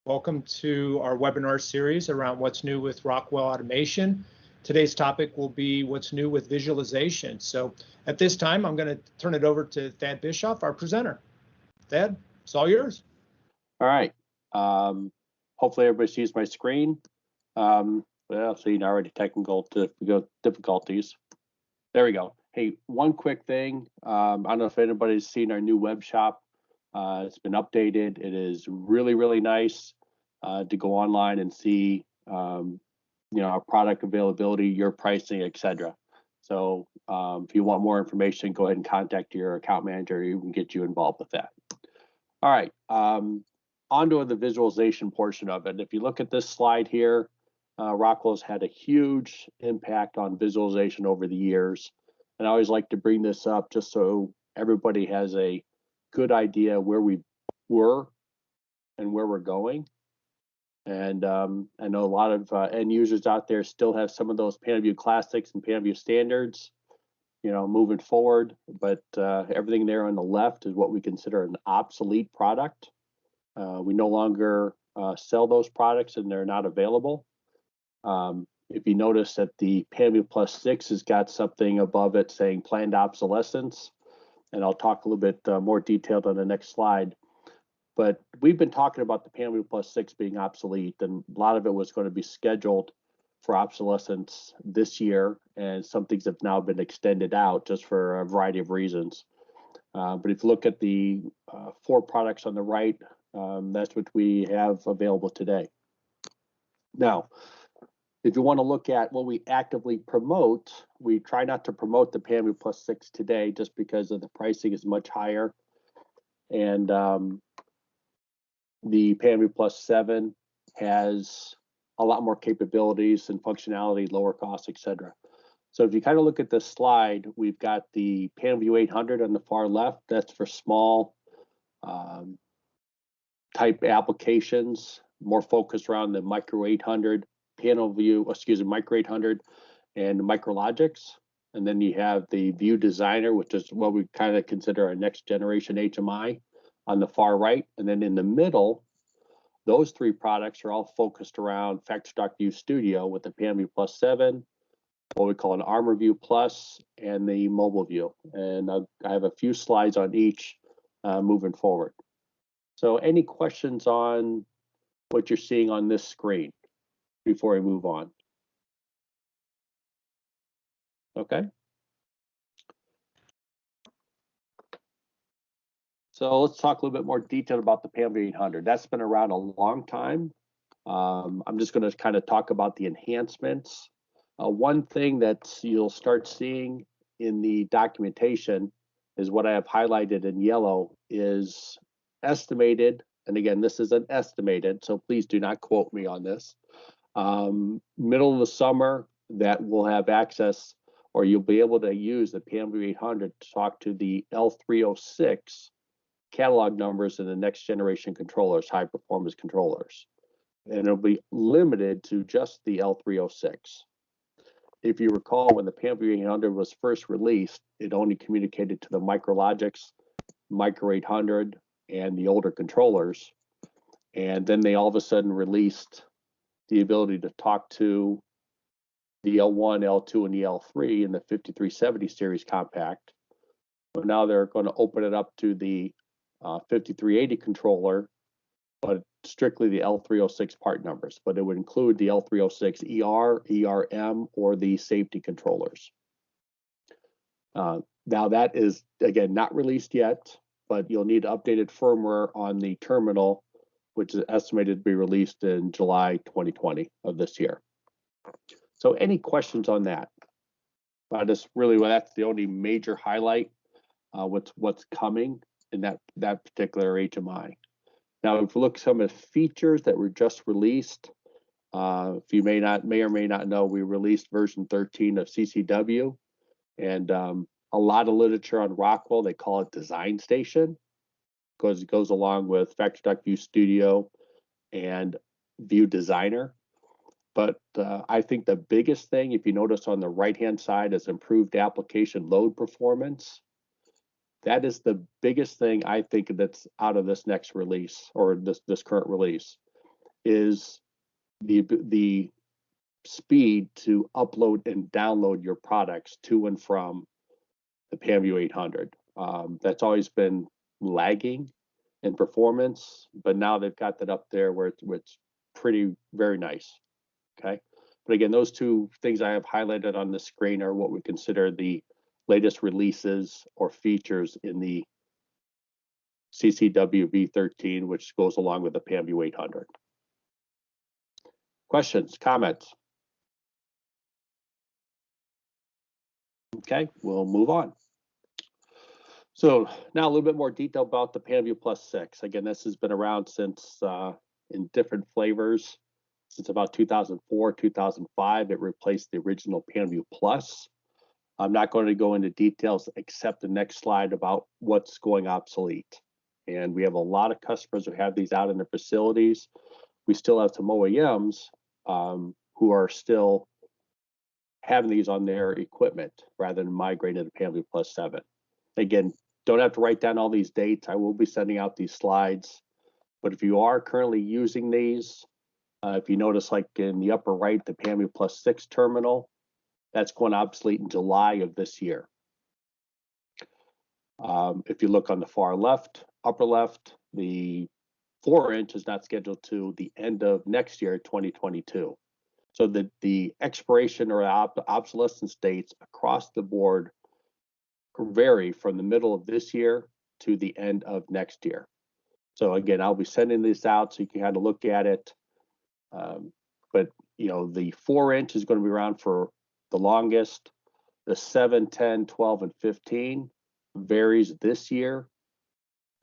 Welcome to our webinar series around what's new with Rockwell Automation. Today's topic will be what's new with visualization. So at this time, I'm going to turn it over to Thad Bischoff, our presenter. Thad, it's all yours. All right. Hopefully everybody sees my screen. Well, seeing already technical difficulties. There we go. Hey, one quick thing. I don't know if anybody's seen our new web shop. It's been updated. It is really, really nice to go online and see, our product availability, your pricing, etc. So if you want more information, go ahead and contact your account manager. You can get you involved with that. All right, onto the visualization portion of it. If you look at this slide here, Rockwell's had a huge impact on visualization over the years. And I always like to bring this up just so everybody has a good idea where we were and where we're going. And I know a lot of end users out there still have some of those Panview classics and Panview standards, moving forward. But everything there on the left is what we consider an obsolete product. We no longer sell those products and they're not available. If you notice that the PMView Plus 6 has got something above it saying planned obsolescence, and I'll talk a little bit more detailed on the next slide. But we've been talking about the PMView Plus 6 being obsolete, and a lot of it was going to be scheduled for obsolescence this year, and some things have now been extended out just for a variety of reasons. But if you look at the 4 products on the right, that's what we have available today. Now, if you want to look at what we actively promote, we try not to promote the PMView Plus 6 today just because of the pricing is much higher. And the PMView Plus 7 has a lot more capabilities and functionality, lower cost, etc. So if you kind of look at this slide, we've got the PMView 800 on the far left. That's for small type applications, more focused around the Micro 800. Micro 800 and MicroLogix. And then you have the View Designer, which is what we kind of consider our next generation HMI on the far right. And then in the middle, those 3 products are all focused around View Studio with the PMView Plus 7, what we call an PMView Plus, and the MobileView. And I have a few slides on each moving forward. So any questions on what you're seeing on this screen before I move on? Okay. So let's talk a little bit more detail about the PMView 800. That's been around a long time. I'm just going to kind of talk about the enhancements. One thing that you'll start seeing in the documentation is what I have highlighted in yellow is estimated. And again, this is an estimated, so please do not quote me on this. Middle of the summer that we'll have access, or you'll be able to use the PMView 800 to talk to the L306 catalog numbers in the next generation controllers, high performance controllers. And it'll be limited to just the L306. If you recall, when the PMView 800 was first released, it only communicated to the MicroLogix, Micro 800, and the older controllers. And then they all of a sudden released the ability to talk to the L1, L2, and the L3 in the 5370 series compact. But now they're going to open it up to the 5380 controller, but strictly the L306 part numbers. But it would include the L306 ER, ERM, or the safety controllers. Now that is, again, not released yet, but you'll need updated firmware on the terminal, which is estimated to be released in July 2020 of this year. So any questions on that? That's the only major highlight, what's coming in that particular HMI. Now, if we look at some of the features that were just released, if you may or may not know, we released version 13 of CCW, and a lot of literature on Rockwell, they call it Design Station, because it goes along with View Studio and View Designer. But I think the biggest thing, if you notice on the right-hand side, is improved application load performance. That is the biggest thing I think that's out of this next release, or this current release. is the speed to upload and download your products to and from the Panview 800. That's always been lagging in performance, but now they've got that up there where it's very nice. Okay, but again, those two things I have highlighted on the screen are what we consider the latest releases or features in the CCW V13, which goes along with the Panview 800. Questions, comments? Okay, we'll move on. So now a little bit more detail about the Panview Plus 6. Again, this has been around since in different flavors since about 2004, 2005. It replaced the original Panview Plus. I'm not going to go into details except the next slide about what's going obsolete. And we have a lot of customers who have these out in their facilities. We still have some OEMs who are still having these on their equipment rather than migrating to Panview Plus 7. Again, don't have to write down all these dates. I will be sending out these slides. But if you are currently using these, if you notice like in the upper right, the Panview Plus 6 terminal, that's going obsolete in July of this year. If you look on the far left, upper left, the 4-inch is not scheduled to the end of next year, 2022. So the expiration or obsolescence dates across the board vary from the middle of this year to the end of next year. So again, I'll be sending this out so you can kind of look at it. But you know, the 4-inch is going to be around for the longest. The 7, 10, 12, and 15 varies this year,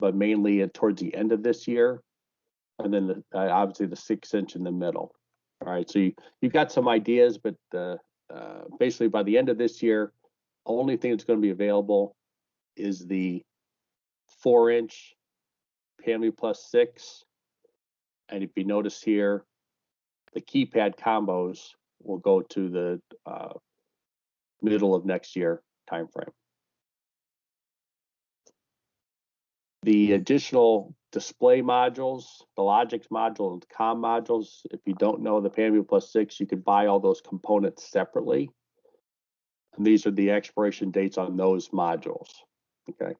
but mainly towards the end of this year. And then obviously the 6-inch in the middle. All right, so you've got some ideas, but basically by the end of this year, only thing that's going to be available is the 4-inch Panview Plus 6. And if you notice here, the keypad combos will go to the middle of next year timeframe. The additional display modules, the Logix module and the COM modules, if you don't know the Panview Plus 6, you can buy all those components separately. And these are the expiration dates on those modules, okay?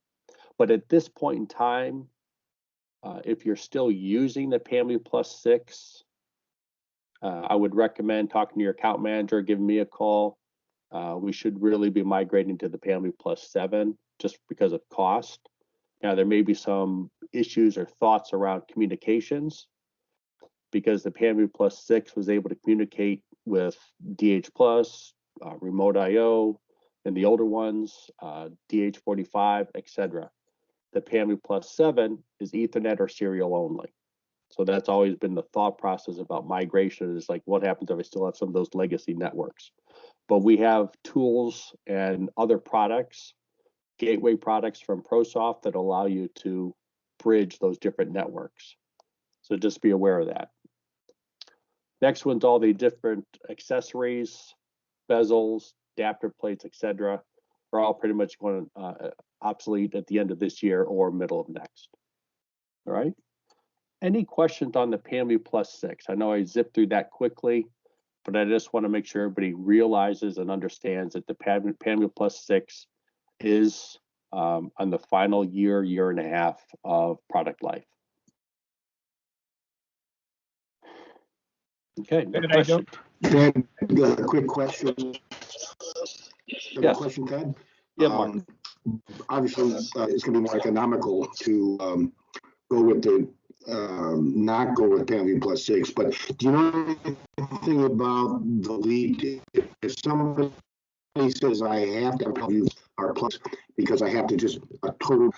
But at this point in time, if you're still using the Panview Plus 6, I would recommend talking to your account manager, giving me a call. We should really be migrating to the Panview Plus 7 just because of cost. Now, there may be some issues or thoughts around communications because the Panview Plus 6 was able to communicate with DH Plus, Remote IO, and the older ones, DH45, etc. The Panview Plus 7 is Ethernet or serial only. So that's always been the thought process about migration, is like, what happens if I still have some of those legacy networks? But we have tools and other products, gateway products from ProSoft that allow you to bridge those different networks. So just be aware of that. Next one's all the different accessories, bezels, adapter plates, etc. are all pretty much going to obsolete at the end of this year or middle of next. All right. Any questions on the Panview Plus 6? I know I zipped through that quickly, but I just want to make sure everybody realizes and understands that the Panview Plus 6 is on the final year and a half of product life. Okay, no question. Ted, a quick question. Yes. Question, Ted? Yeah, Mark. Obviously, it's going to be more economical to go with the not go with Panview Plus 6. But do you know anything about the lead? If somebody says I have to have Panview or Plus because I have to just a total,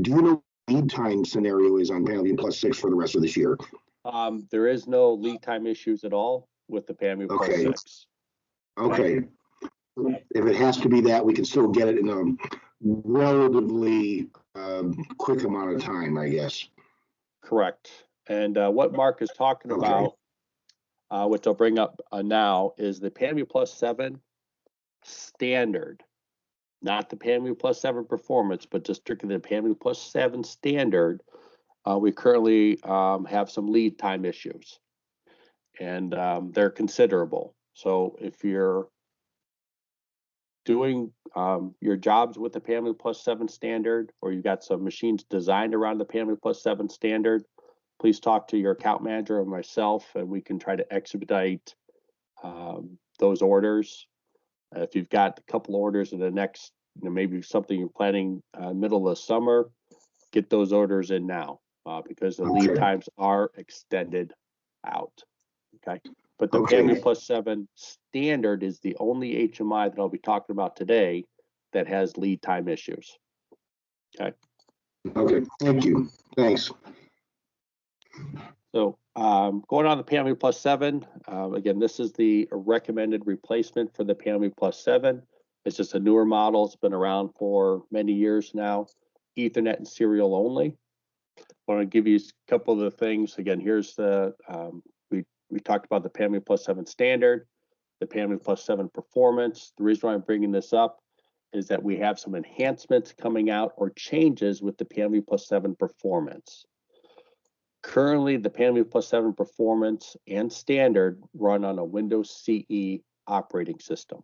do you know what lead time scenario is on Panview Plus 6 for the rest of this year? There is no lead time issues at all with the Panview Plus 6. Okay. If it has to be that, we can still get it in a relatively quick amount of time, I guess. Correct. And what Mark is talking about, which I'll bring up now, is the Panview Plus 7 standard, not the Panview Plus 7 performance, but just strictly the Panview Plus 7 standard. We currently have some lead time issues. and they're considerable. So if you're doing your jobs with the PMView Plus 7 standard, or you've got some machines designed around the PMView Plus 7 standard, please talk to your account manager or myself, and we can try to expedite those orders. If you've got a couple orders in the next, maybe something you're planning middle of the summer, get those orders in now because the lead times are extended out. Okay. But the PMView Plus 7 standard is the only HMI that I'll be talking about today that has lead time issues. Okay. Okay, thank you. Thanks. So going on the PMView Plus 7, again, this is the recommended replacement for the PMView Plus 7. It's just a newer model. It's been around for many years now, Ethernet and serial only. I want to give you a couple of the things. Again, here's the, we talked about the PMView Plus 7 standard, the PMView Plus 7 performance. The reason why I'm bringing this up is that we have some enhancements coming out or changes with the PMView Plus 7 performance. Currently, the PMView Plus 7 performance and standard run on a Windows CE operating system.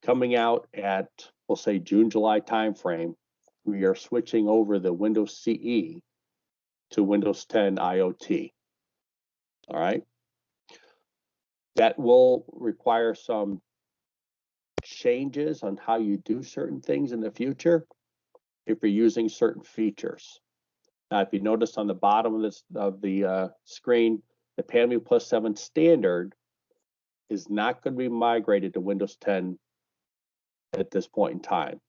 Coming out at, we'll say, June, July timeframe, we are switching over the Windows CE to Windows 10 IoT. All right. That will require some changes on how you do certain things in the future if you're using certain features. Now, if you notice on the bottom of the screen, the PMView Plus 7 standard is not going to be migrated to Windows 10 at this point in time.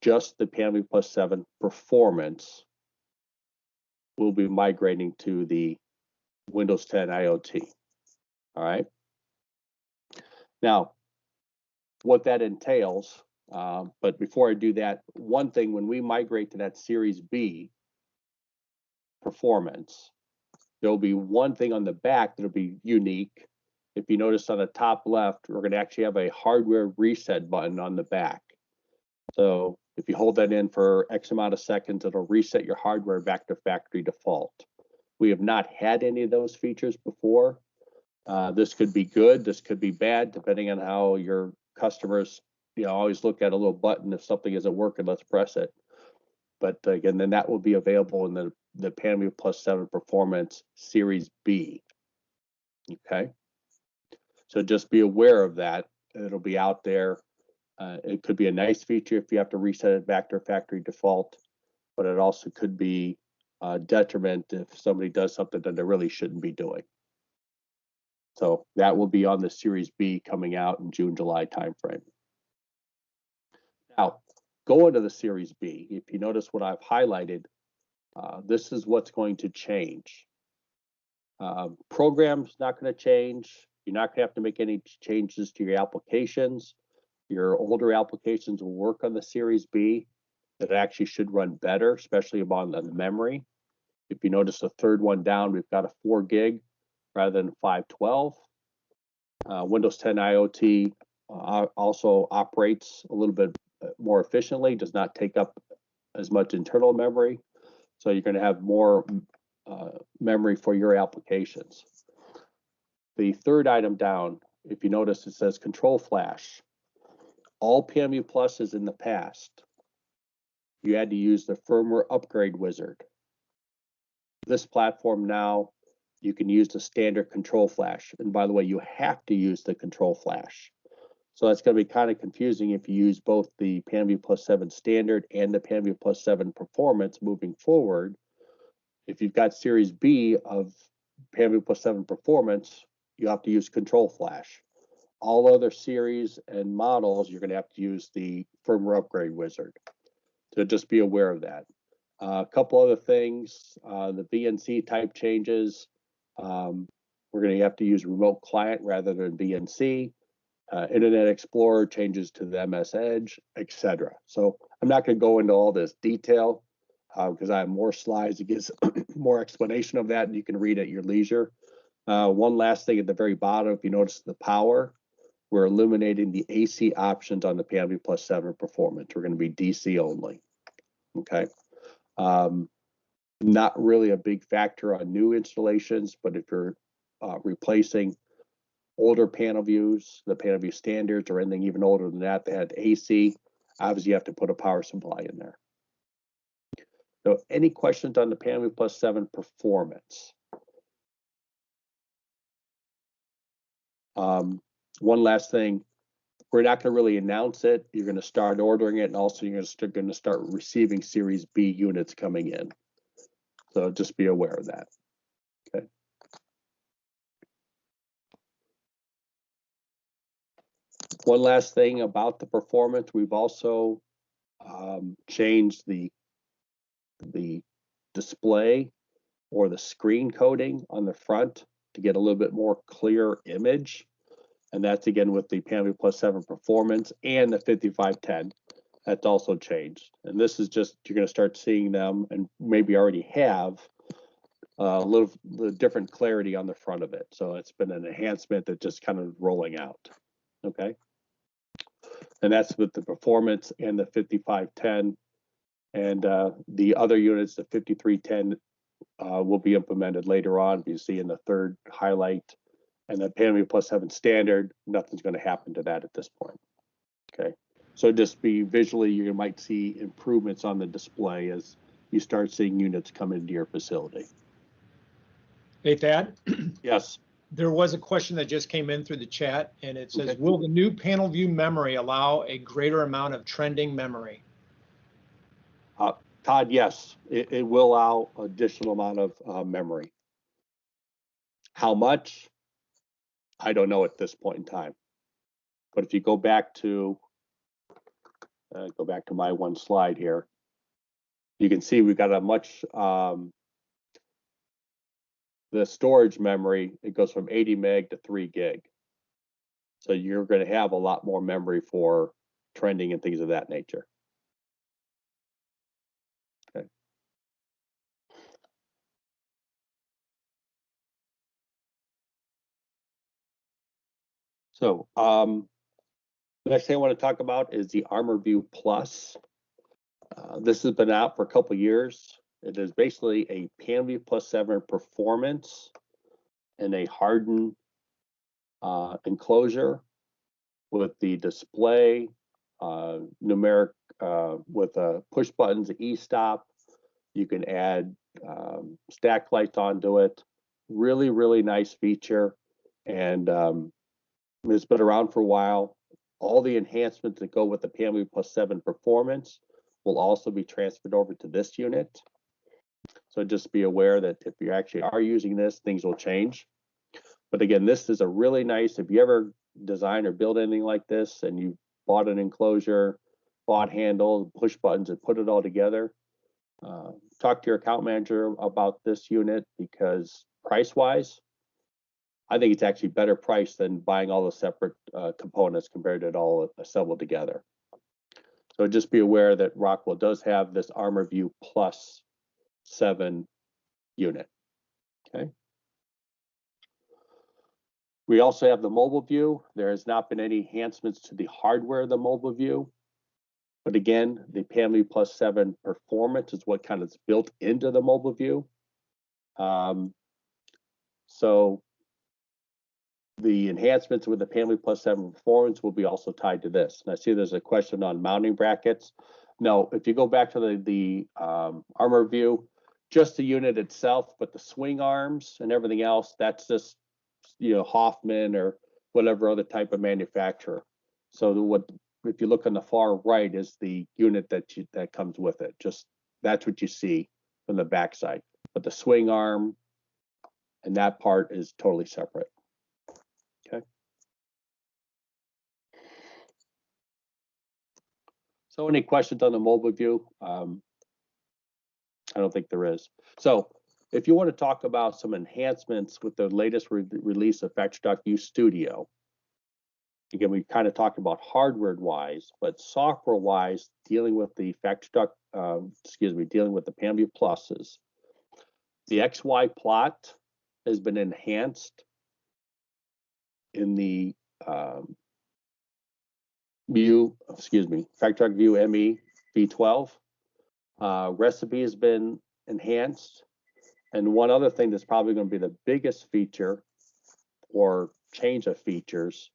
Just the PMView Plus 7 performance will be migrating to the Windows 10 IoT. All right. Now, what that entails, but before I do that, one thing, when we migrate to that Series B performance, there'll be one thing on the back that'll be unique. If you notice on the top left, we're going to actually have a hardware reset button on the back. So if you hold that in for X amount of seconds, it'll reset your hardware back to factory default. We have not had any of those features before. This could be good, this could be bad, depending on how your customers, always look at a little button. If something isn't working, let's press it. But again, then that will be available in the PMView Plus 7 Performance Series B. Okay. So just be aware of that. It'll be out there. It could be a nice feature if you have to reset it back to factory default, but it also could be a detriment if somebody does something that they really shouldn't be doing. So that will be on the Series B coming out in June, July timeframe. Now, going to the Series B, if you notice what I've highlighted, this is what's going to change. Program's not going to change. You're not going to have to make any changes to your applications. Your older applications will work on the Series B. That actually should run better, especially on the memory. If you notice the third one down, we've got a 4 gig rather than 512. Windows 10 IoT also operates a little bit more efficiently, does not take up as much internal memory. So you're going to have more memory for your applications. The third item down, if you notice, it says Control Flash. All PMView Pluses in the past, you had to use the firmware upgrade wizard. This platform now, you can use the standard Control Flash. And by the way, you have to use the Control Flash. So that's going to be kind of confusing if you use both the PMView Plus 7 standard and the PMView Plus 7 performance moving forward. If you've got Series B of PMView Plus 7 performance, you have to use Control Flash. All other series and models, you're going to have to use the firmware upgrade wizard. So just be aware of that. A couple other things, the VNC type changes. We're going to have to use remote client rather than VNC. Internet Explorer changes to the MS Edge, etc. So I'm not going to go into all this detail because I have more slides that gives more explanation of that, and you can read at your leisure. One last thing at the very bottom, if you notice the power, we're eliminating the AC options on the PMView Plus 7 performance. We're going to be DC only. Okay. Not really a big factor on new installations, but if you're replacing older panel views, the panel view standards, or anything even older than that had AC, obviously you have to put a power supply in there. So any questions on the PMView Plus 7 performance? One last thing, we're not going to really announce it. You're going to start ordering it, and also you're going to start receiving Series B units coming in. So just be aware of that. Okay. One last thing about the performance, we've also changed the display or the screen coating on the front to get a little bit more clear image. And that's again with the PMView Plus 7 performance and the 5510. That's also changed. And this is just, you're going to start seeing them, and maybe already have a little different clarity on the front of it. So it's been an enhancement that just kind of rolling out. Okay. And that's with the performance and the 5510. And the other units, the 5310, will be implemented later on. You see in the third highlight, and the PMView Plus 7 standard, nothing's going to happen to that at this point. Okay, so just be visually, you might see improvements on the display as you start seeing units come into your facility. Hey, Thad? Yes. There was a question that just came in through the chat, and it says, will the new panel view memory allow a greater amount of trending memory? Todd, yes, it will allow additional amount of memory. How much? I don't know at this point in time. But if you go back to my one slide here, you can see we've got a much the storage memory, it goes from 80 meg to 3 gig. So you're going to have a lot more memory for trending and things of that nature. Okay. So the next thing I want to talk about is the MobileView Plus. This has been out for a couple years. It is basically a PMView Plus 7 performance and a hardened enclosure with the display, numeric with push buttons, e-stop. You can add stack lights onto it. Really, really nice feature. And it's been around for a while. All the enhancements that go with the PMView Plus 7 performance will also be transferred over to this unit. So just be aware that if you actually are using this, things will change. But again, this is a really nice, if you ever design or build anything like this and you bought an enclosure, bought handles, push buttons, and put it all together, talk to your account manager about this unit, because price-wise, I think it's actually better price than buying all the separate components compared to it all assembled together. So just be aware that Rockwell does have this MobileView Plus 7 unit. Okay. We also have the MobileView. There has not been any enhancements to the hardware of the MobileView. But again, the PMView Plus 7 performance is what kind of is built into the MobileView. So the enhancements with the PMView Plus 7 performance will be also tied to this. And I see there's a question on mounting brackets. No, if you go back to the MobileView, just the unit itself, but the swing arms and everything else, that's just, you know, Hoffman or whatever other type of manufacturer. So what, if you look on the far right, is the unit that comes with it. Just that's what you see from the backside. But the swing arm and that part is totally separate. Okay. So any questions on the MobileView? I don't think there is. So if you want to talk about some enhancements with the latest release of PMView Studio, again, we kind of talked about hardware-wise, but software-wise, dealing with the dealing with the PMView Pluses. The XY plot has been enhanced in the PMView ME V12. Recipe has been enhanced. And one other thing that's probably going to be the biggest feature or change of features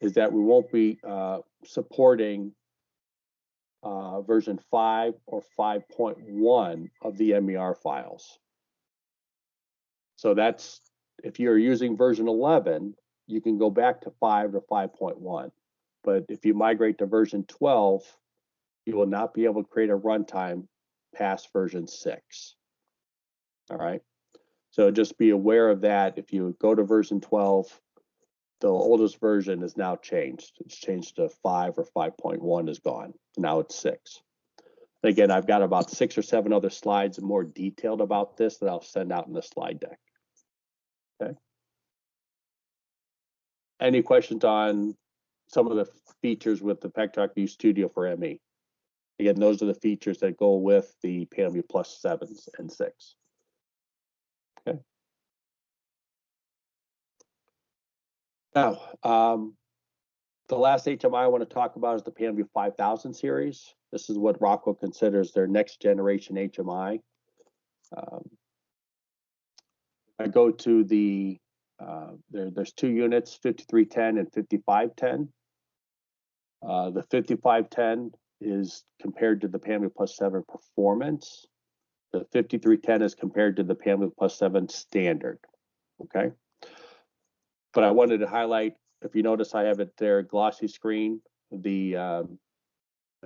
is that we won't be supporting version 5 or 5.1 of the MER files. So that's, if you're using version 11, you can go back to 5 or 5.1. But if you migrate to version 12, you will not be able to create a runtime past version 6. All right. So just be aware of that. If you go to version 12, the oldest version is now changed. It's changed to 5 or 5.1 is gone. Now it's 6. Again, I've got about 6 or 7 other slides more detailed about this that I'll send out in the slide deck. Okay. Any questions on some of the features with the PanView Studio for ME? Again, those are the features that go with the PMView Plus 7s and 6. Okay. Now, the last HMI I want to talk about is the PMView 5000 series. This is what Rockwell considers their next generation HMI. I go to the, there's 2 units, 5310 and 5510. The 5510 is compared to the PMView Plus 7 performance. The 5310 is compared to the PMView Plus 7 standard. Okay. But I wanted to highlight, if you notice, I have it there, glossy screen. The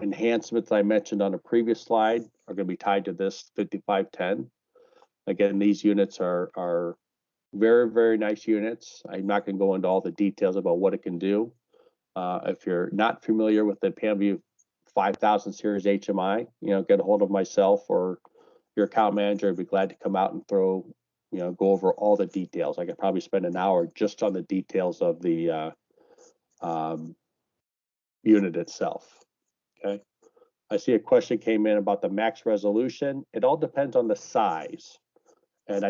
enhancements I mentioned on a previous slide are going to be tied to this 5510. Again, these units are very, very nice units. I'm not going to go into all the details about what it can do. If you're not familiar with the PMView 5000 series HMI, get a hold of myself or your account manager. I'd be glad to come out and go over all the details. I could probably spend an hour just on the details of the unit itself. Okay. I see a question came in about the max resolution. It all depends on the size. And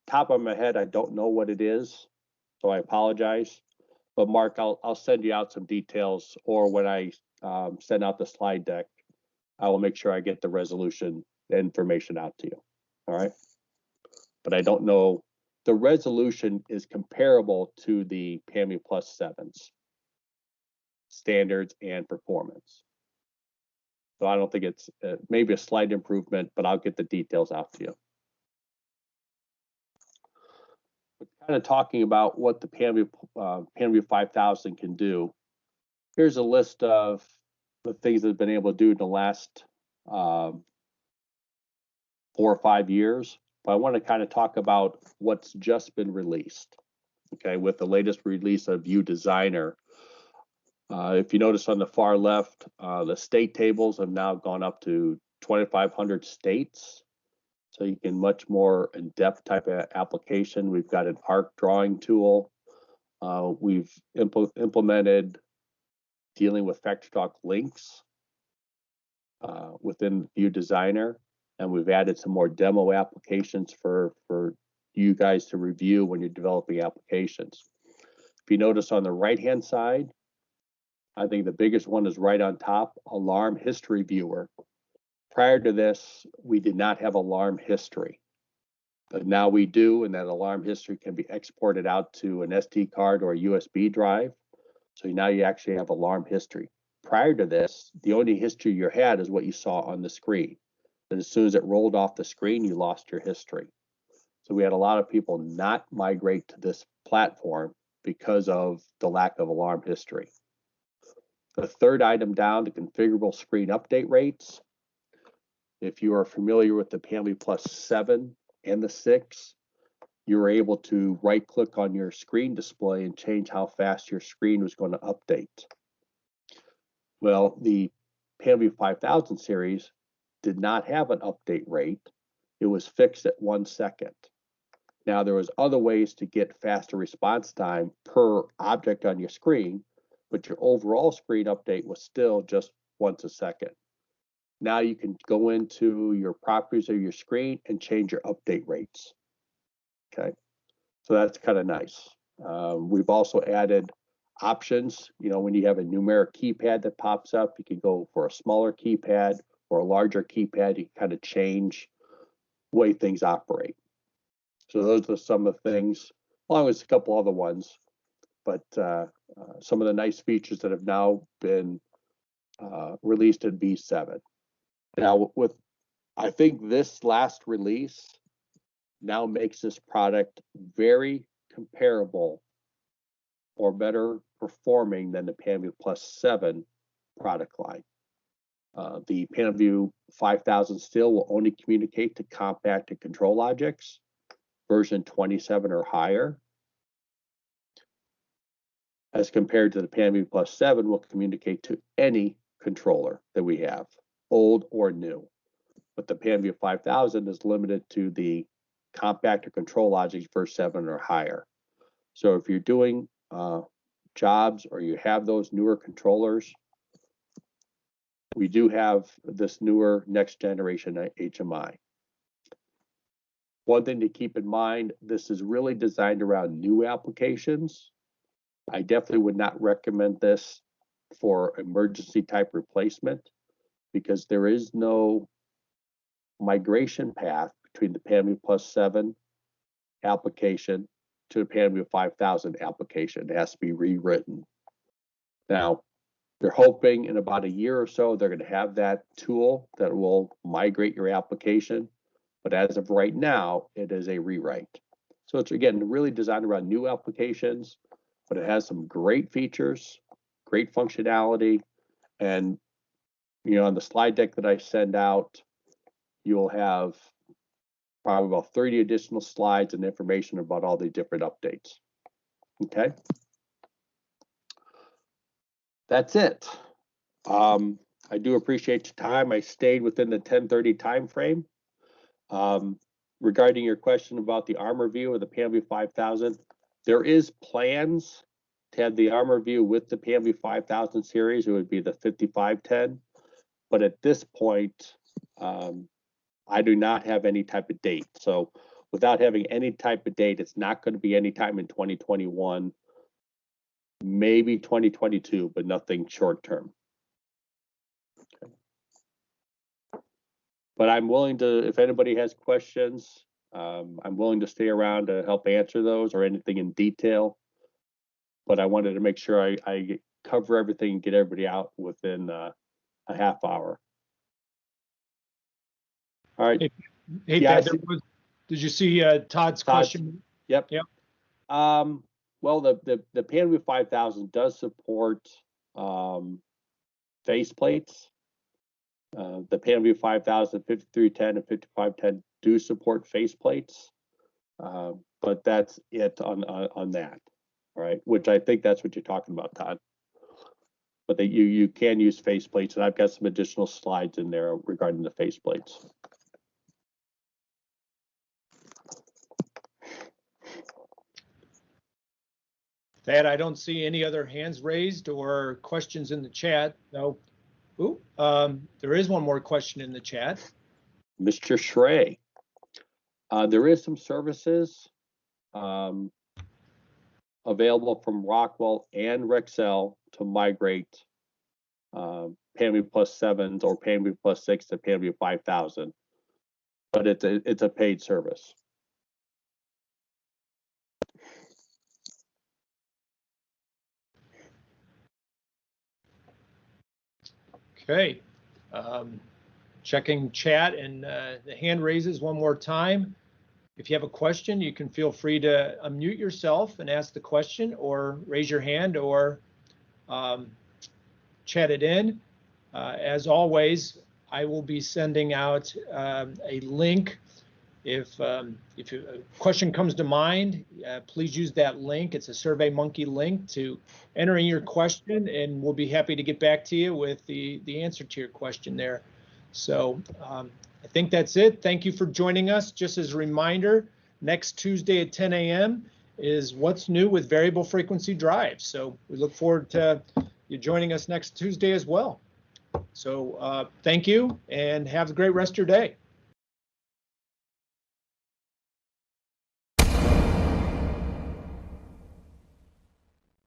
top of my head, I don't know what it is. So I apologize. But Mark, I'll send you out some details, or when I send out the slide deck, I will make sure I get the resolution information out to you. All right. But I don't know. The resolution is comparable to the PMView Plus 7s, standards and performance. So I don't think it's maybe a slight improvement, but I'll get the details out to you. Kind of talking about what the PMView 5000 can do. Here's a list of the things that have been able to do in the last 4 or 5 years. But I want to kind of talk about what's just been released. Okay, with the latest release of View Designer. If you notice on the far left, the state tables have now gone up to 2,500 states. So you can much more in-depth type of application. We've got an arc drawing tool. We've implemented dealing with factory stock links within View Designer, and we've added some more demo applications for you guys to review when you're developing applications. If you notice on the right-hand side, I think the biggest one is right on top, Alarm History Viewer. Prior to this, we did not have alarm history, but now we do, and that alarm history can be exported out to an SD card or a USB drive. So now you actually have alarm history. Prior to this, the only history you had is what you saw on the screen. And as soon as it rolled off the screen, you lost your history. So we had a lot of people not migrate to this platform because of the lack of alarm history. The third item down, the configurable screen update rates. If you are familiar with the PMView Plus 7 and the 6, you were able to right-click on your screen display and change how fast your screen was going to update. Well, the PMView 5000 series did not have an update rate. It was fixed at 1 second. Now, there was other ways to get faster response time per object on your screen, but your overall screen update was still just once a second. Now you can go into your properties of your screen and change your update rates. Okay, so that's kind of nice. We've also added options. When you have a numeric keypad that pops up, you can go for a smaller keypad or a larger keypad. You can kind of change way things operate. So those are some of the things, along with a couple other ones, but some of the nice features that have now been released in V7. Now, I think this last release now makes this product very comparable or better performing than the Panview Plus 7 product line. The Panview 5000 still will only communicate to compact and control objects, version 27 or higher, as compared to the Panview Plus 7 will communicate to any controller that we have, old or new. But the Panview 5000 is limited to the compact or control objects version 7 or higher. So if you're doing jobs or you have those newer controllers, we do have this newer next generation HMI. One thing to keep in mind, this is really designed around new applications. I definitely would not recommend this for emergency type replacement because there is no migration path between the Panview Plus 7 application to the Panview 5000 application. It has to be rewritten. Now, they're hoping in about a year or so, they're going to have that tool that will migrate your application. But as of right now, it is a rewrite. So it's, again, really designed around new applications, but it has some great features, great functionality. And, you know, on the slide deck that I send out, you'll have probably about 30 additional slides and information about all the different updates. Okay. That's it. I do appreciate your time. I stayed within the 10:30 time frame. Regarding your question about the Armor View or the Panview 5000, there is plans to have the Armor View with the Panview 5000 series. It would be the 5510. But at this point, I do not have any type of date. So without having any type of date, it's not going to be any time in 2021, maybe 2022, but nothing short term. Okay. But I'm willing to, if anybody has questions, I'm willing to stay around to help answer those or anything in detail. But I wanted to make sure I cover everything and get everybody out within a half hour. All right. Hey, Yeah, did you see Todd's question? Yep. Yep. Well, the Panview 5000 does support faceplates. The Panview 5000, 5310, and 5510 do support faceplates, but that's it on that. All right, which I think that's what you're talking about, Todd. But that you can use faceplates, and I've got some additional slides in there regarding the faceplates. Thad, I don't see any other hands raised or questions in the chat. No. Ooh, there is one more question in the chat. Mr. Schrey, there is some services available from Rockwell and Rexel to migrate Panview Plus 7s or Panview Plus 6 to Panview 5000, but it's a paid service. Okay, checking chat and the hand raises one more time. If you have a question, you can feel free to unmute yourself and ask the question, or raise your hand, or chat it in. As always, I will be sending out a link. If a question comes to mind, please use that link. It's a SurveyMonkey link to enter in your question, and we'll be happy to get back to you with the answer to your question there. So I think that's it. Thank you for joining us. Just as a reminder, next Tuesday at 10 a.m. is What's New with Variable Frequency Drives. So we look forward to you joining us next Tuesday as well. So thank you, and have a great rest of your day.